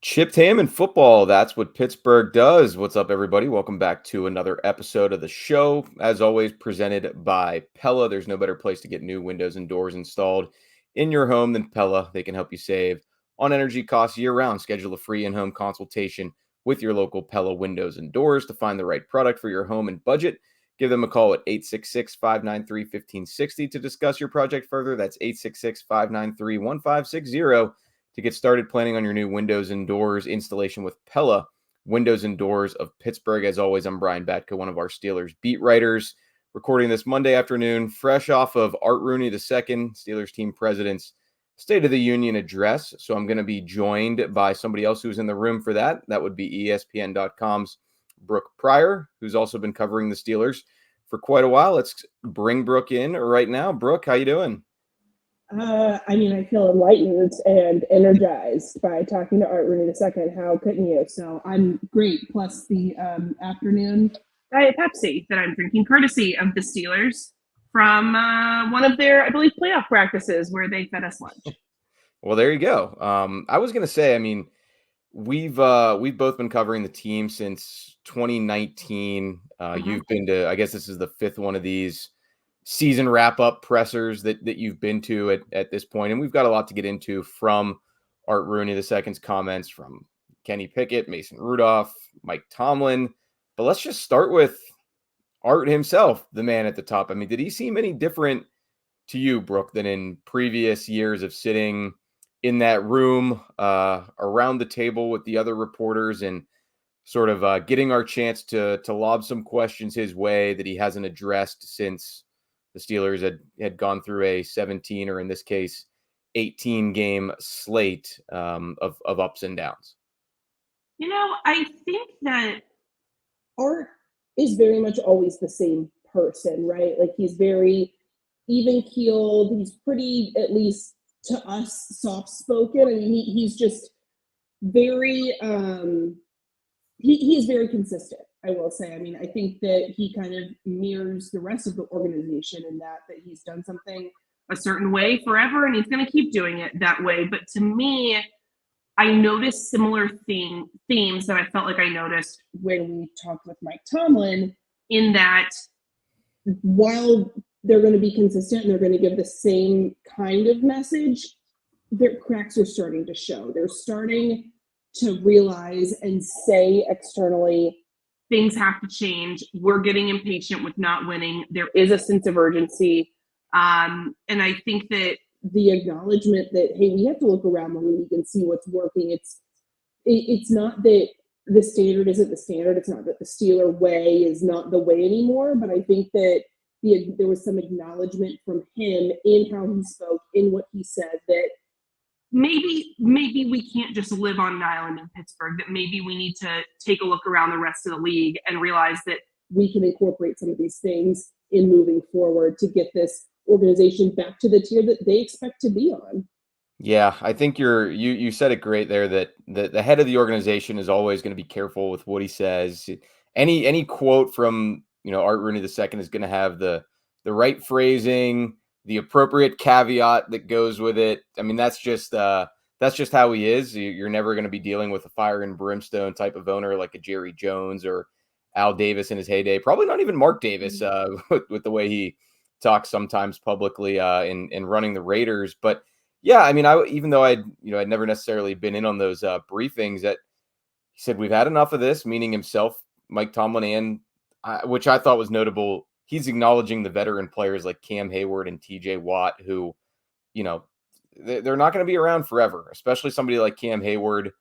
Chipped ham and football. That's what Pittsburgh does. What's up, everybody? Welcome back to another episode of the show. As always, presented by Pella. There's no better place to get new windows and doors installed in your home than Pella. They can help you save on energy costs year round. Schedule a free in home consultation with your local Pella windows and doors to find the right product for your home and budget. Give them a call at 866 593 1560 to discuss your project further. That's 866 593 1560. To get started planning on your new windows and doors installation with Pella Windows and Doors of Pittsburgh. As always, I'm Brian Batko, one of our Steelers beat writers, recording this Monday afternoon, fresh off of Art Rooney II, Steelers team president's State of the Union address. So I'm going to be joined by somebody else who's in the room for that. That would be ESPN.com's Brooke Pryor, who's also been covering the Steelers for quite a while. Let's bring Brooke in right now. Brooke, how you doing? I feel enlightened and energized by talking to Art Rooney II. How couldn't you? So I'm great. Plus the afternoon Diet Pepsi that I'm drinking, courtesy of the Steelers from one of their, I believe, playoff practices where they fed us lunch. Well, there you go. I was going to say, we've both been covering the team since 2019. You've been to, I guess this is the fifth one of these season wrap-up pressers that you've been to at this point, and we've got a lot to get into, from Art Rooney II's comments, from Kenny Pickett, Mason Rudolph, Mike Tomlin. But let's just start with Art himself, the man at the top. I mean, did he seem any different to you, Brooke, than in previous years of sitting in that room around the table with the other reporters and sort of getting our chance to lob some questions his way that he hasn't addressed since the Steelers had gone through a 17, or in this case, 18 game slate of ups and downs? I think that Art is very much always the same person, right? Like, he's very even keeled. He's pretty, at least to us, soft spoken. I mean, he's just very he is very consistent, I will say. I mean, I think that he kind of mirrors the rest of the organization in that he's done something a certain way forever and he's going to keep doing it that way. But to me, I noticed similar themes that I felt like I noticed when we talked with Mike Tomlin, in that while they're going to be consistent and they're going to give the same kind of message, their cracks are starting to show. They're starting to realize and say externally, things have to change. We're getting impatient with not winning. There is a sense of urgency. And I think that the acknowledgement that, hey, we have to look around the league and see what's working. It's not that the standard isn't the standard. It's not that the Steeler way is not the way anymore. But I think that there was some acknowledgement from him in how he spoke, in what he said, that maybe we can't just live on an island in Pittsburgh, that maybe we need to take a look around the rest of the league and realize that we can incorporate some of these things in moving forward to get this organization back to the tier that they expect to be on. Yeah, I think you said it great there, that the head of the organization is always going to be careful with what he says. Any quote from Art Rooney II is going to have the right phrasing, the appropriate caveat that goes with it. I mean, that's just how he is. You're never going to be dealing with a fire and brimstone type of owner like a Jerry Jones or Al Davis in his heyday. Probably not even Mark Davis with the way he talks sometimes publicly in running the Raiders. But yeah, I mean, even though I'd never necessarily been in on those briefings, that he said we've had enough of this, meaning himself, Mike Tomlin, and which I thought was notable, he's acknowledging the veteran players like Cam Hayward and TJ Watt, who, they're not going to be around forever, especially somebody like Cam Hayward.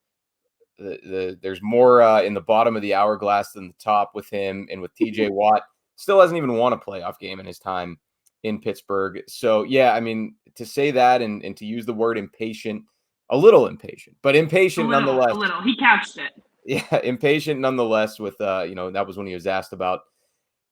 There's more in the bottom of the hourglass than the top with him, and with TJ Watt, still hasn't even won a playoff game in his time in Pittsburgh. So, yeah, I mean, to say that and to use the word impatient, a little impatient, but impatient nonetheless. A little. He couched it. Yeah, impatient nonetheless with, that was when he was asked about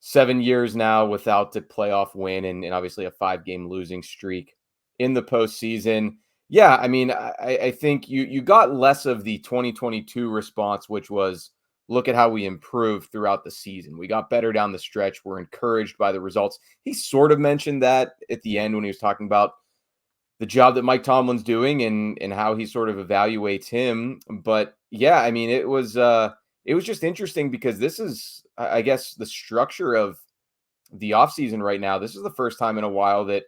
7 years now without the playoff win and obviously a 5-game losing streak in the postseason. Yeah, I mean, I think you got less of the 2022 response, which was, look at how we improved throughout the season. We got better down the stretch. We're encouraged by the results. He sort of mentioned that at the end when he was talking about the job that Mike Tomlin's doing and how he sort of evaluates him. But Yeah, I mean, it was just interesting because this is, I guess, the structure of the offseason right now. This is the first time in a while that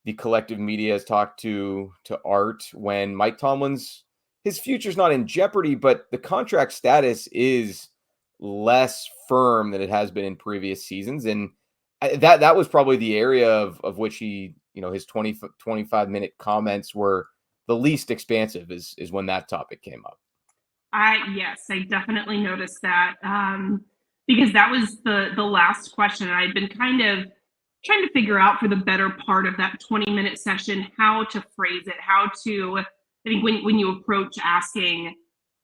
the collective media has talked to Art when Mike Tomlin's his future's not in jeopardy, but the contract status is less firm than it has been in previous seasons. And that was probably the area of which he, his 25-minute comments were the least expansive is when that topic came up. Yes, I definitely noticed that, because that was the last question. I'd been kind of trying to figure out for the better part of that 20-minute session how to phrase it, how to. I think when you approach asking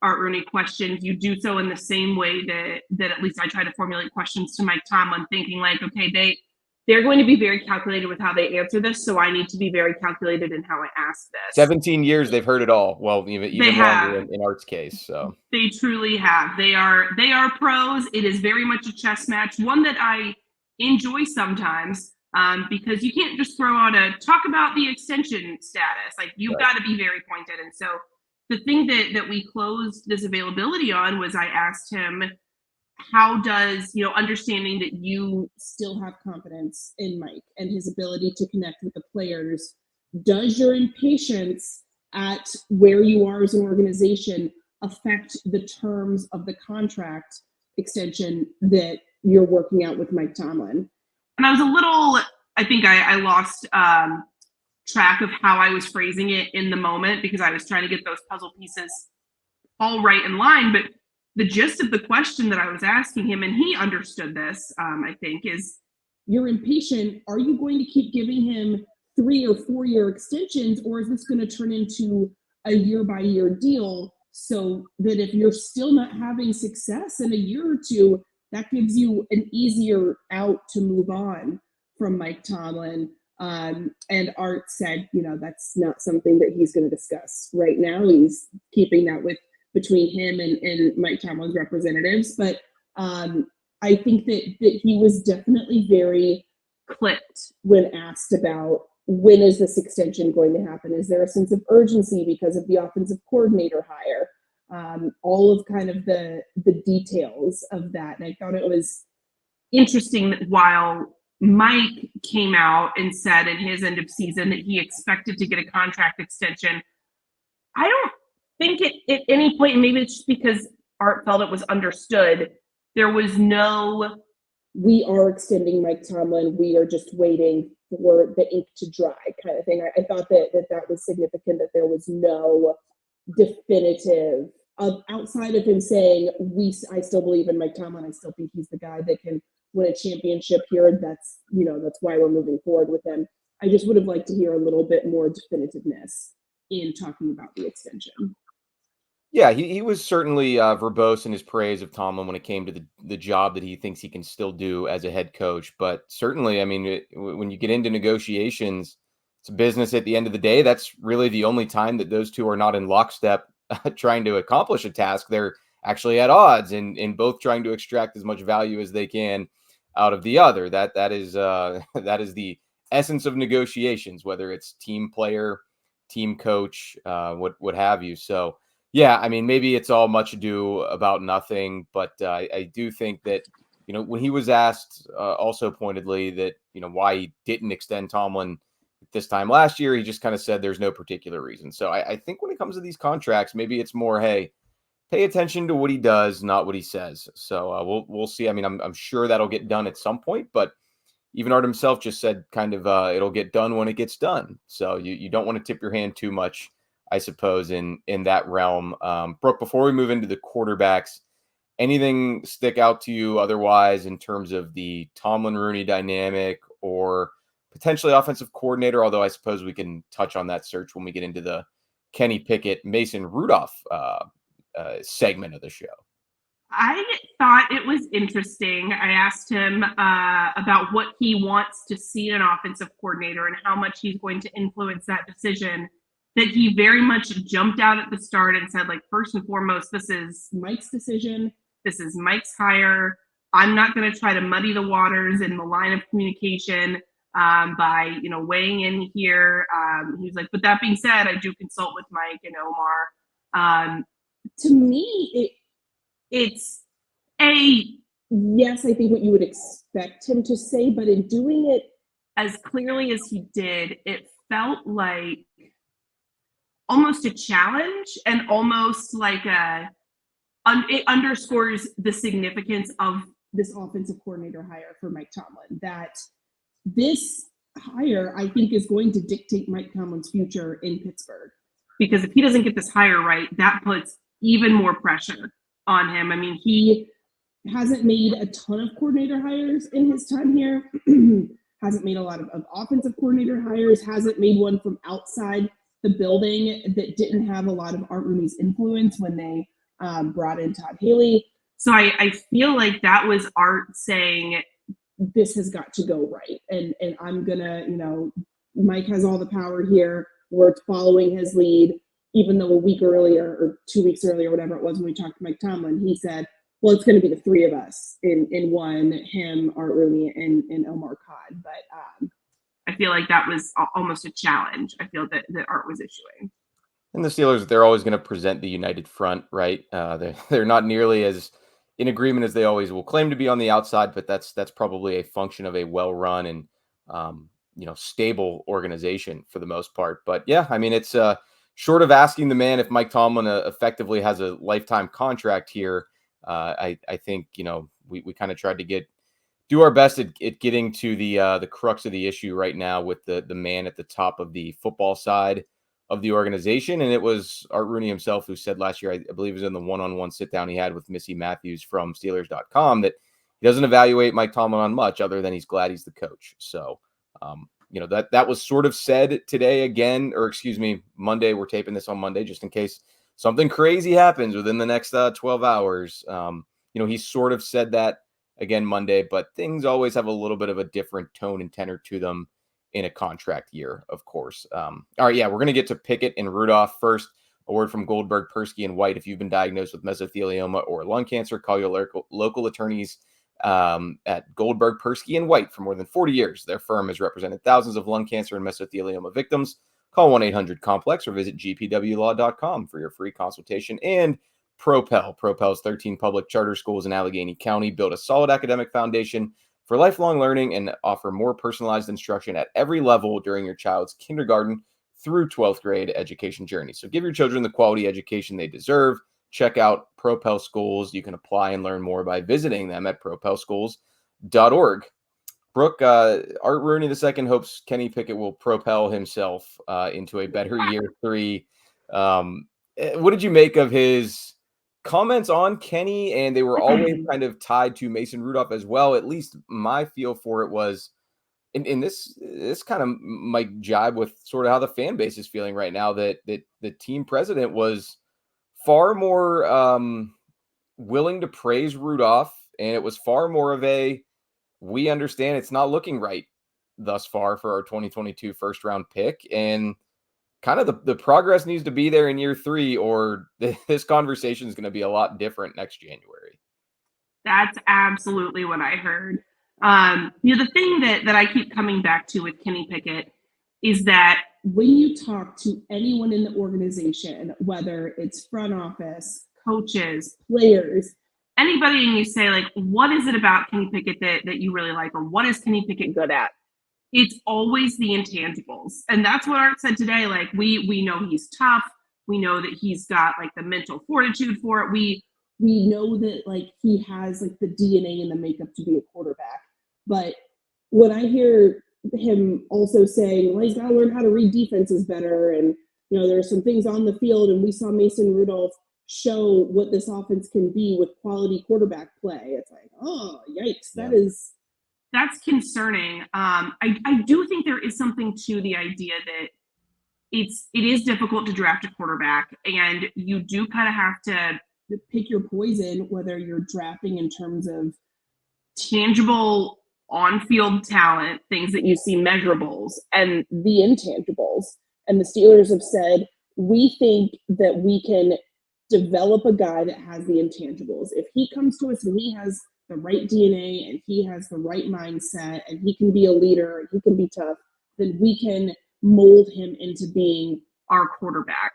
Art Rooney questions, you do so in the same way that at least I try to formulate questions to Mike Tomlin, thinking like, okay, they're going to be very calculated with how they answer this, so I need to be very calculated in how I ask this. 17 years, they've heard it all. Well, They even longer have. in Art's case. So They truly have. They are pros. It is very much a chess match, one that I enjoy sometimes, because you can't just throw out a talk about the extension status. Like you've right. got to be very pointed. And so the thing that we closed this availability on was I asked him, how does, understanding that you still have confidence in Mike and his ability to connect with the players, does your impatience at where you are as an organization affect the terms of the contract extension that you're working out with Mike Tomlin? And I was a little, I think I lost track of how I was phrasing it in the moment because I was trying to get those puzzle pieces all right in line. But the gist of the question that I was asking him, and he understood this, I think, is you're impatient. Are you going to keep giving him 3 or 4 year extensions, or is this going to turn into a year by year deal so that if you're still not having success in a year or two, that gives you an easier out to move on from Mike Tomlin? And Art said, that's not something that he's going to discuss right now. He's keeping that between him and Mike Tomlin's representatives. But I think that he was definitely very clipped when asked about when is this extension going to happen? Is there a sense of urgency because of the offensive coordinator hire? All of kind of the details of that. And I thought it was interesting that while Mike came out and said in his end of season that he expected to get a contract extension, I don't think at any point, and maybe it's just because Art felt it was understood, there was no, we are extending Mike Tomlin, we are just waiting for the ink to dry kind of thing. I thought that was significant, that there was no definitive, outside of him saying, I still believe in Mike Tomlin, I still think he's the guy that can win a championship here. That's why we're moving forward with him. I just would have liked to hear a little bit more definitiveness in talking about the extension. Yeah, he was certainly verbose in his praise of Tomlin when it came to the job that he thinks he can still do as a head coach. But certainly, I mean, when you get into negotiations, it's a business at the end of the day. That's really the only time that those two are not in lockstep trying to accomplish a task. They're actually at odds in both trying to extract as much value as they can out of the other. That is that is the essence of negotiations, whether it's team player, team coach, what have you. So yeah, I mean, maybe it's all much ado about nothing, but I do think that, when he was asked also pointedly that, why he didn't extend Tomlin this time last year, he just kind of said there's no particular reason. So I think when it comes to these contracts, maybe it's more, hey, pay attention to what he does, not what he says. So we'll see. I mean, I'm sure that'll get done at some point, but even Art himself just said kind of it'll get done when it gets done. So you don't want to tip your hand too much, I suppose, in that realm. Brooke, before we move into the quarterbacks, anything stick out to you otherwise in terms of the Tomlin-Rooney dynamic or potentially offensive coordinator? Although I suppose we can touch on that search when we get into the Kenny Pickett, Mason Rudolph segment of the show. I thought it was interesting. I asked him about what he wants to see in an offensive coordinator and how much he's going to influence that decision. That he very much jumped out at the start and said, like, first and foremost, this is Mike's decision. This is Mike's hire. I'm not going to try to muddy the waters in the line of communication by, weighing in here. He was like, but that being said, I do consult with Mike and Omar. to me, it's a yes, I think what you would expect him to say, but in doing it as clearly as he did, it felt like almost a challenge and almost like it underscores the significance of this offensive coordinator hire for Mike Tomlin. That this hire, I think, is going to dictate Mike Tomlin's future in Pittsburgh. Because if he doesn't get this hire right, that puts even more pressure on him. I mean, he hasn't made a ton of coordinator hires in his time here. Hasn't made a lot of offensive coordinator hires. Hasn't made one from outside the building that didn't have a lot of Art Rooney's influence when they brought in Todd Haley. So I feel like that was Art saying, this has got to go right. And I'm going to, Mike has all the power here. We're following his lead, even though a week earlier or 2 weeks earlier, whatever it was when we talked to Mike Tomlin, he said, well, it's going to be the three of us in one, him, Art Rooney, and Omar Khan. But I feel like that was almost a challenge. I feel that Art was issuing. And the Steelers, they're always going to present the united front, right? They're not nearly as in agreement as they always will claim to be on the outside, but that's probably a function of a well-run and stable organization for the most part. But yeah, I mean, it's short of asking the man if Mike Tomlin effectively has a lifetime contract here. I think we kind of tried to do our best at getting to the crux of the issue right now with the man at the top of the football side of the organization. And it was Art Rooney himself who said last year, I believe it was in the one-on-one sit down he had with Missy Matthews from Steelers.com, that he doesn't evaluate Mike Tomlin on much other than he's glad he's the coach. So, that was sort of said today again, or excuse me, Monday. We're taping this on Monday just in case something crazy happens within the next 12 hours. He sort of said that again Monday, but things always have a little bit of a different tone and tenor to them in a contract year, of course. All right, yeah, we're going to get to Pickett and Rudolph first. A word from Goldberg, Persky, and White. If you've been diagnosed with mesothelioma or lung cancer, call your local attorneys at Goldberg, Persky, and White. For more than 40 years, their firm has represented thousands of lung cancer and mesothelioma victims. Call 1-800-COMPLEX or visit gpwlaw.com for your free consultation. And Propel's 13 public charter schools in Allegheny County build a solid academic foundation for lifelong learning and offer more personalized instruction at every level during your child's kindergarten through 12th grade education journey. So give your children the quality education they deserve. Check out Propel Schools. You can apply and learn more by visiting them at propelschools.org. Brooke, Art Rooney II hopes Kenny Pickett will propel himself into a better year 3. What did you make of his comments on Kenny? And they were always kind of tied to Mason Rudolph as well. At least my feel for it was, and this kind of might jibe with sort of how the fan base is feeling right now, that the team president was far more willing to praise Rudolph, and it was far more of a, we understand it's not looking right thus far for our 2022 first round pick, and kind of the progress needs to be there in year 3, or this conversation is going to be a lot different next January. That's absolutely what I heard. The thing that I keep coming back to with Kenny Pickett is that when you talk to anyone in the organization, whether it's front office, coaches, players, anybody, and you say, like, what is it about Kenny Pickett that you really like, or what is Kenny Pickett good at? It's always the intangibles. And that's what Art said today. Like, we know he's tough. We know that he's got like the mental fortitude for it. We know that like he has like the DNA and the makeup to be a quarterback. But when I hear him also saying, well, he's got to learn how to read defenses better, and there's some things on the field, and we saw Mason Rudolph show what this offense can be with quality quarterback play. It's like, oh, yikes, that's concerning. I do think there is something to the idea that it is difficult to draft a quarterback, and you do kind of have to pick your poison, whether you're drafting in terms of tangible on-field talent, things that you see, measurables, and the intangibles. And the Steelers have said, we think that we can develop a guy that has the intangibles. If he comes to us and he has the right DNA and he has the right mindset and he can be a leader and he can be tough, then we can mold him into being our quarterback.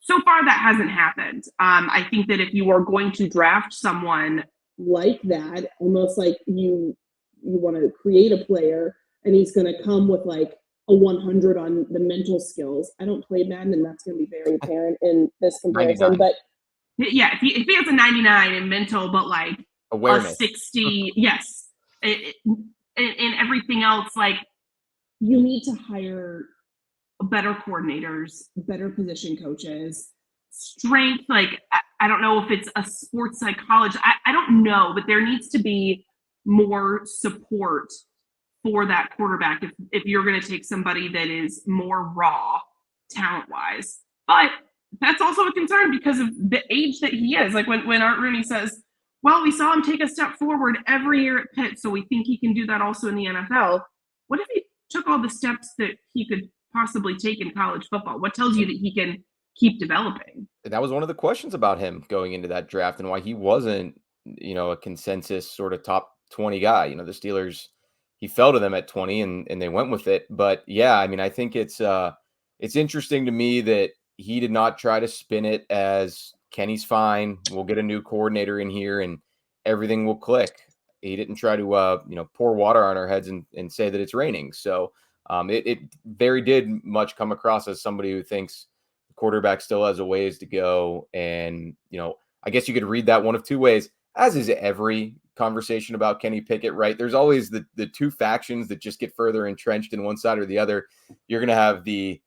so far that hasn't happened. I think that if you are going to draft someone like that, almost like you want to create a player and he's going to come with like a 100 on the mental skills. I don't play Madden, and that's going to be very apparent in this comparison. 99. But yeah, if he has a 99 in mental, but like Awareness. a 60, yes, and everything else, like you need to hire better coordinators, better position coaches, strength. Like, I don't know if it's a sports psychologist. I don't know, but there needs to be more support for that quarterback if you're going to take somebody that is more raw talent wise. But that's also a concern because of the age that he is. Like when Art Rooney says, well, we saw him take a step forward every year at Pitt, so we think he can do that also in the NFL. What if he took all the steps that he could possibly take in college football? What tells you that he can keep developing? That was one of the questions about him going into that draft and why he wasn't, a consensus sort of top 20 guy. The Steelers, he fell to them at 20 and they went with it. But yeah, I mean, I think it's interesting to me that he did not try to spin it as Kenny's fine. We'll get a new coordinator in here and everything will click. He didn't try to, pour water on our heads and say that it's raining. So it very did much come across as somebody who thinks the quarterback still has a ways to go. And, I guess you could read that one of two ways, as is every conversation about Kenny Pickett, right? There's always the two factions that just get further entrenched in one side or the other. You're going to have the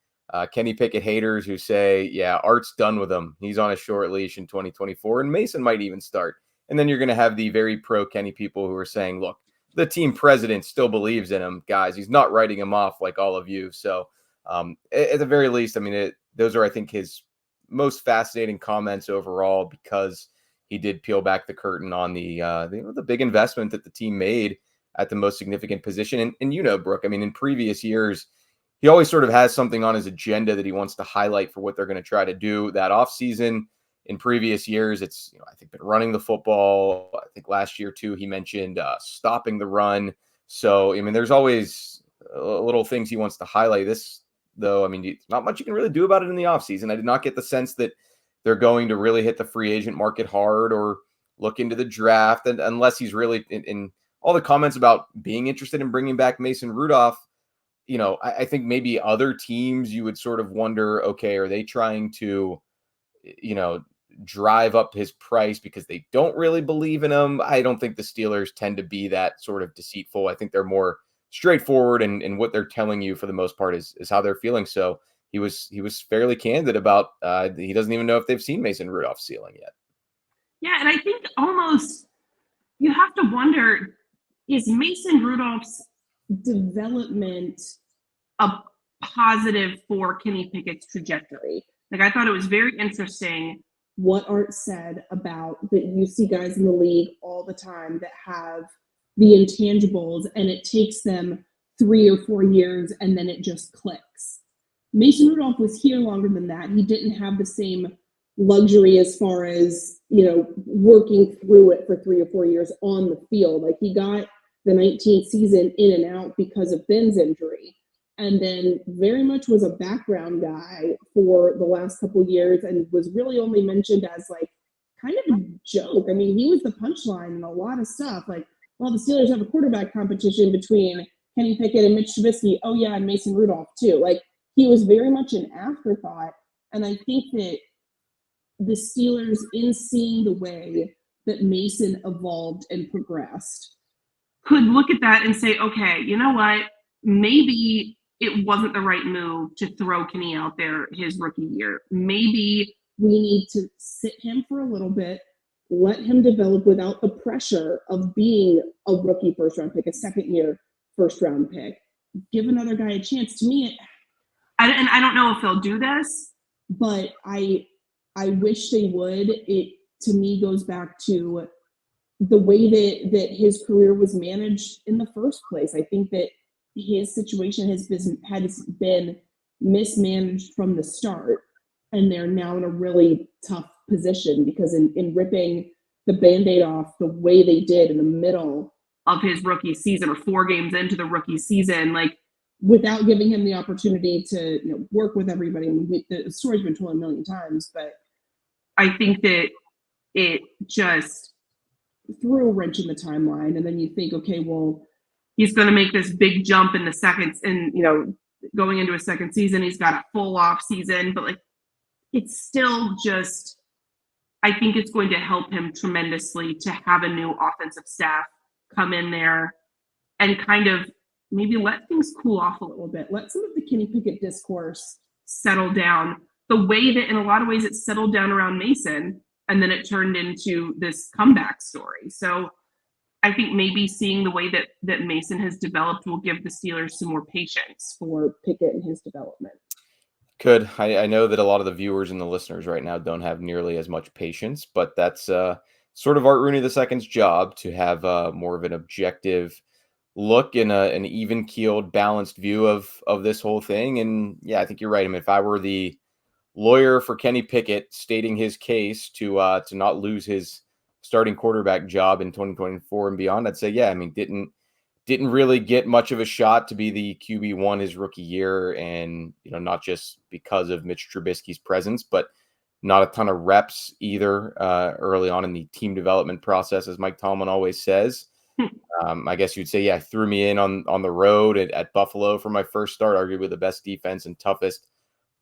Kenny Pickett haters who say, yeah, Art's done with him. He's on a short leash in 2024, and Mason might even start. And then you're going to have the very pro Kenny people who are saying, look, the team president still believes in him, guys. He's not writing him off like all of you. So at the very least, I mean, those are, I think, his most fascinating comments overall, because he did peel back the curtain on the big investment that the team made at the most significant position. And Brooke, I mean, in previous years, he always sort of has something on his agenda that he wants to highlight for what they're going to try to do that offseason. In previous years, it's, I think, been running the football. I think last year, too, he mentioned stopping the run. So, I mean, there's always little things he wants to highlight. This, though, I mean, not much you can really do about it in the offseason. I did not get the sense that they're going to really hit the free agent market hard or look into the draft, and unless he's really in all the comments about being interested in bringing back Mason Rudolph. I think maybe other teams you would sort of wonder, okay, are they trying to, drive up his price because they don't really believe in him? I don't think the Steelers tend to be that sort of deceitful. I think they're more straightforward, and what they're telling you for the most part is how they're feeling. So he was fairly candid about he doesn't even know if they've seen Mason Rudolph's ceiling yet. Yeah, and I think almost you have to wonder, is Mason Rudolph's development a positive for Kenny Pickett's trajectory? Like, I thought it was very interesting what Art said about that you see guys in the league all the time that have the intangibles and it takes them 3 or 4 years and then it just clicks. Mason Rudolph was here longer than that. He didn't have the same luxury as far as, working through it for 3 or 4 years on the field. Like, he got the 19th season in and out because of Ben's injury, and then very much was a background guy for the last couple of years and was really only mentioned as like kind of a joke. I mean, he was the punchline in a lot of stuff. Like, well, the Steelers have a quarterback competition between Kenny Pickett and Mitch Trubisky. Oh yeah, and Mason Rudolph too. Like, he was very much an afterthought. And I think that the Steelers, in seeing the way that Mason evolved and progressed, could look at that and say, okay, you know what? Maybe it wasn't the right move to throw Kenny out there his rookie year. Maybe we need to sit him for a little bit, let him develop without the pressure of being a rookie first-round pick, a second-year first-round pick. Give another guy a chance. To me, and I don't know if they'll do this, but I wish they would. It, to me, goes back to the way that his career was managed in the first place. I think that his situation has been mismanaged from the start, and they're now in a really tough position because in ripping the Band-Aid off the way they did in the middle of his rookie season, or 4 games into the rookie season, like, without giving him the opportunity to work with everybody. I mean, the story's been told a million times, but I think that it just threw a wrench in the timeline. And then you think, okay, well, he's going to make this big jump in the seconds, and going into a second season, he's got a full off season, but like, it's still just, I think it's going to help him tremendously to have a new offensive staff come in there and kind of maybe let things cool off a little bit. Let some of the Kenny Pickett discourse settle down the way that in a lot of ways it settled down around Mason, and then it turned into this comeback story. So I think maybe seeing the way that Mason has developed will give the Steelers some more patience for Pickett and his development. Could. I know that a lot of the viewers and the listeners right now don't have nearly as much patience, but that's sort of Art Rooney II's job to have more of an objective look and an even-keeled, balanced view of this whole thing. And yeah, I think you're right. I mean, if I were the lawyer for Kenny Pickett stating his case to not lose his starting quarterback job in 2024 and beyond, I'd say, yeah, I mean, didn't really get much of a shot to be the QB1 his rookie year. And, not just because of Mitch Trubisky's presence, but not a ton of reps either early on in the team development process, as Mike Tomlin always says. I guess you'd say, yeah, threw me in on the road at Buffalo for my first start, arguably the best defense and toughest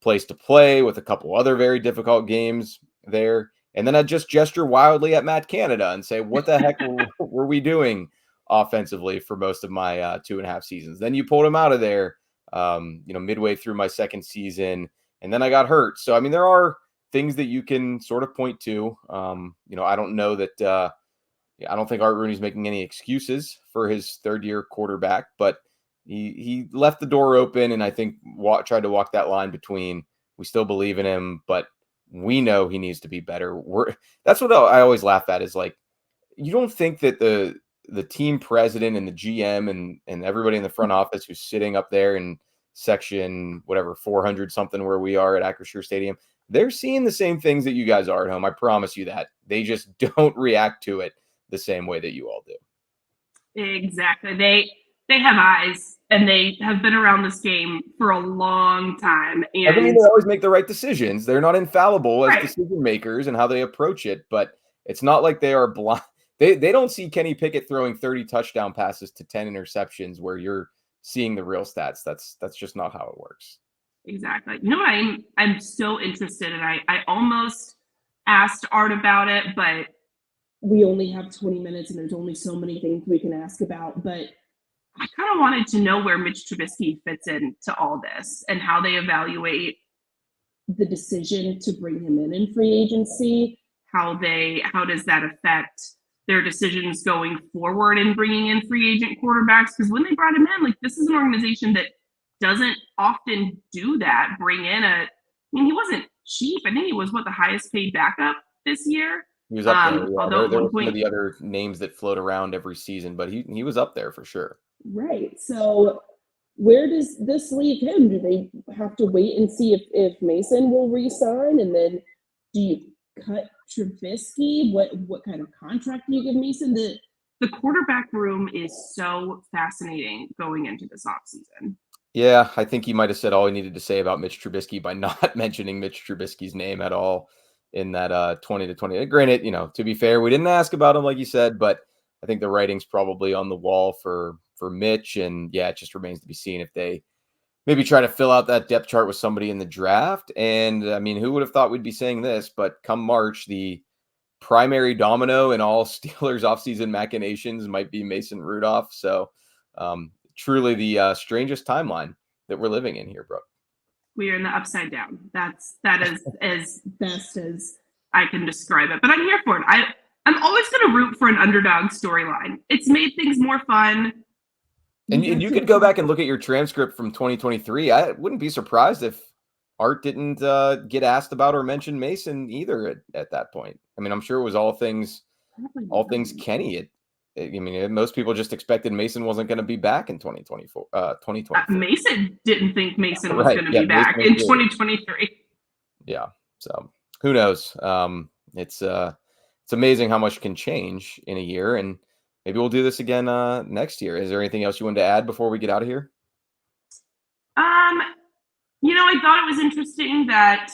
place to play, with a couple other very difficult games there. And then I'd just gesture wildly at Matt Canada and say, what the heck were we doing offensively for most of my 2.5 seasons? Then you pulled him out of there, midway through my second season, and then I got hurt. So, I mean, there are things that you can sort of point to. I don't know that I don't think Art Rooney's making any excuses for his third-year quarterback, but he left the door open, and I think tried to walk that line between, we still believe in him, but we know he needs to be better. That's what I always laugh at, is like, you don't think that the team president and the GM and everybody in the front office who's sitting up there in section whatever 400 something where we are at Acrisure Stadium, they're seeing the same things that you guys are at home. I promise you that. They just don't react to it the same way that you all do. Exactly. They have eyes, and they have been around this game for a long time. And I mean, they always make the right decisions. They're not infallible as decision makers and how they approach it, but it's not like they are blind. They don't see Kenny Pickett throwing 30 touchdown passes to 10 interceptions where you're seeing the real stats. That's just not how it works. Exactly. I'm so interested, and I almost asked Art about it, but we only have 20 minutes and there's only so many things we can ask about. But I kind of wanted to know where Mitch Trubisky fits into all this and how they evaluate the decision to bring him in free agency. How does that affect their decisions going forward in bringing in free agent quarterbacks? Because when they brought him in, like, this is an organization that doesn't often do that. He wasn't cheap. I think he was the highest paid backup this year. He was up there. Yeah. Although there were some of the other names that float around every season, but he was up there for sure. Right. So where does this leave him? Do they have to wait and see if Mason will re-sign? And then do you cut Trubisky? What kind of contract do you give Mason? The quarterback room is so fascinating going into this offseason. Yeah, I think he might have said all he needed to say about Mitch Trubisky by not mentioning Mitch Trubisky's name at all in that 20-20. Granted, to be fair, we didn't ask about him, like you said, but I think the writing's probably on the wall for Mitch. And yeah, it just remains to be seen if they maybe try to fill out that depth chart with somebody in the draft. And I mean, who would have thought we'd be saying this? But come March, the primary domino in all Steelers offseason machinations might be Mason Rudolph. So truly the strangest timeline that we're living in here, Brooke. We are in the upside down. That is as best as I can describe it. But I'm here for it. I'm always going to root for an underdog storyline. It's made things more fun. And you could go back and look at your transcript from 2023. I wouldn't be surprised if Art didn't get asked about or mention Mason either at that point. I mean, I'm sure it was all things Kenny. Most people just expected Mason wasn't going to be back in 2024. Mason didn't think Mason was going to be back in 2023. Yeah. So who knows? It's amazing how much can change in a year, and maybe we'll do this again next year. Is there anything else you wanted to add before we get out of here? I thought it was interesting that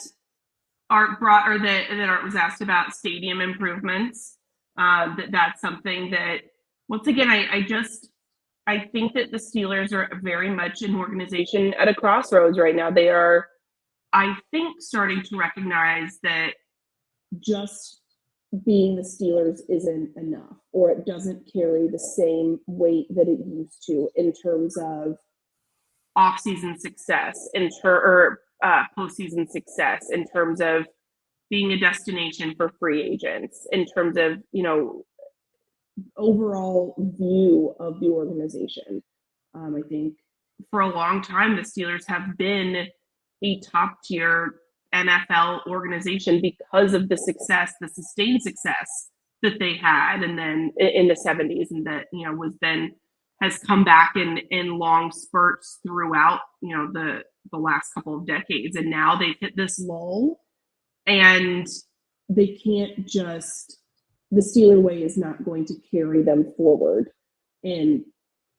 Art was asked about stadium improvements. That's something that, once again, I think that the Steelers are very much an organization at a crossroads right now. They are, I think, starting to recognize that just being the Steelers isn't enough, or it doesn't carry the same weight that it used to in terms of off-season success, or postseason success, in terms of being a destination for free agents, in terms of, overall view of the organization. I think for a long time, the Steelers have been a top-tier NFL organization because of the sustained success that they had, and then in the 70s, and that has come back in long spurts throughout the last couple of decades, and now they've hit this lull, and they can't just. The Steeler way is not going to carry them forward in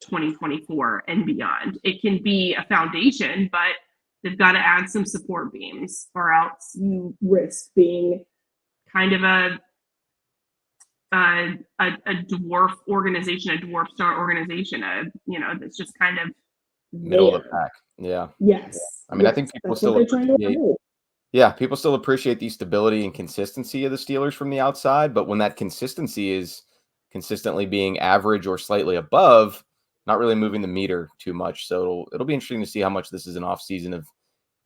2024 and beyond. It can be a foundation, but they've got to add some support beams, or else you risk being kind of a dwarf organization, a dwarf star organization, that's just kind of middle of the pack. Yeah. Yes. I mean, I think people still people still appreciate the stability and consistency of the Steelers from the outside, but when that consistency is consistently being average or slightly above, not really moving the meter too much. So it'll be interesting to see how much this is an off season of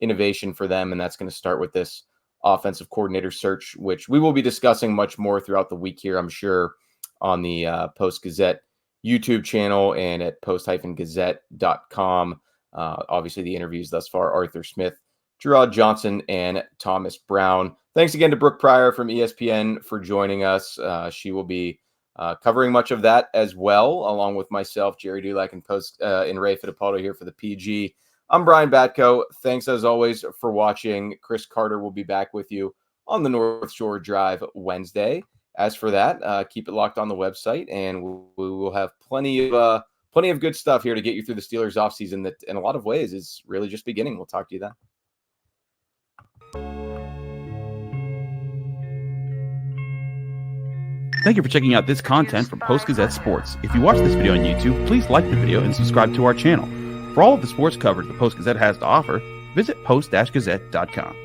innovation for them, and that's going to start with this offensive coordinator search, which we will be discussing much more throughout the week here, I'm sure, on the Post-Gazette YouTube channel and at post-gazette.com. Obviously, the interviews thus far: Arthur Smith, Gerard Johnson, and Thomas Brown. Thanks again to Brooke Pryor from ESPN for joining us. She will be covering much of that as well, along with myself, Jerry Dulac, and Ray Fittipaldo here for the PG. I'm Brian Batko. Thanks, as always, for watching. Chris Carter will be back with you on the North Shore Drive Wednesday. As for that, keep it locked on the website, and we will have plenty of good stuff here to get you through the Steelers offseason that, in a lot of ways, is really just beginning. We'll talk to you then. Thank you for checking out this content from Post-Gazette Sports. If you watch this video on YouTube, please like the video and subscribe to our channel. For all of the sports coverage the Post-Gazette has to offer, visit post-gazette.com.